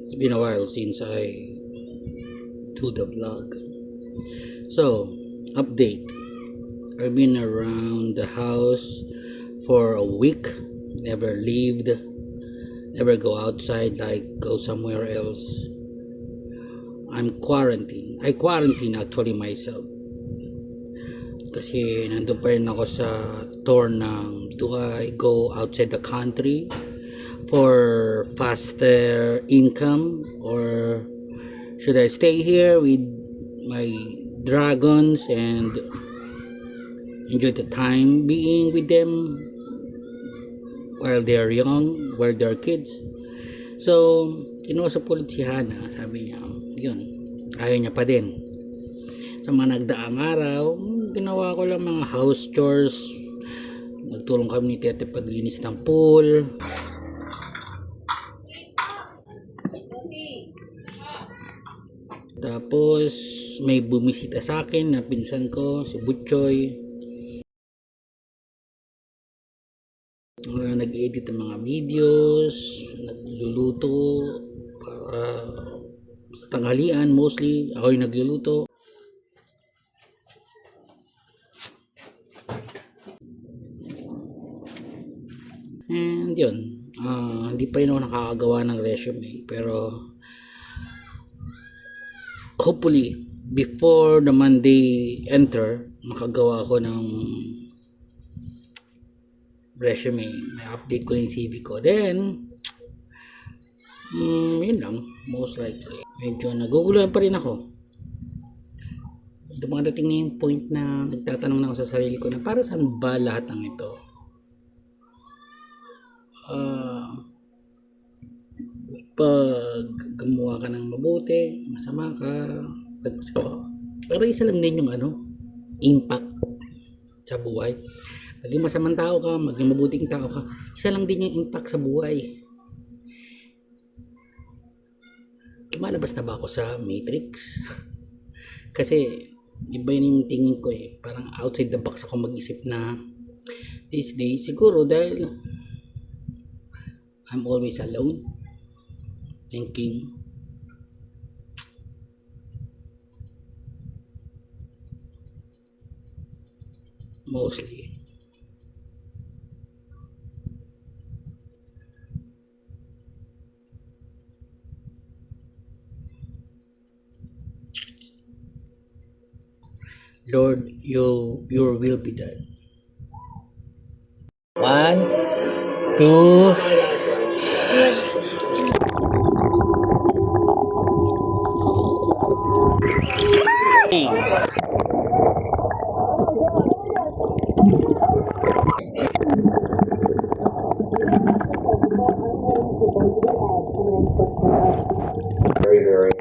It's been a while since I do the vlog. So, update. I've been around the house for a week. Never lived. Never go outside, like go somewhere else. I'm quarantined. I quarantine actually myself. Kasi nandun pa rin ako sa tour ng do I go outside the country for faster income, or should I stay here with my dragons and enjoy the time being with them while they're young, while they're kids. So, kinausap ko ulit si Hana. Sabi niya, yun, ayaw niya pa din. Sa mga nagdaang araw, ginawa ko lang mga house chores. Nagtulong kami ni Tete paglinis ng pool. Tapos, may bumisita sa akin na pinsan ko, si Butchoy. Nag-edit ng mga videos, nagluluto para sa tanghalian mostly. Ako yung nagluluto. And yun, hindi pa rin ako nakakagawa ng resume, pero hopefully before the Monday enter, makagawa ako ng resume. May update ko na yung CV ko. Then, yun lang, most likely. Medyo naguguluhan pa rin ako. Dumadating na yung point na nagtatanong na ako sa sarili ko na para saan ba lahat ng ito? Pag gumawa ka ng mabuti, masama ka, pero isa lang din yung impact sa buhay. Maging masamang tao ka, maging mabuting tao ka, isa lang din yung impact sa buhay. Lumalabas na ba ako sa Matrix? Kasi iba yun yung tingin ko eh. Parang outside the box ako mag-isip na these days. Siguro dahil I'm always alone, thinking mostly. Lord, your will be done. 1, 2. Very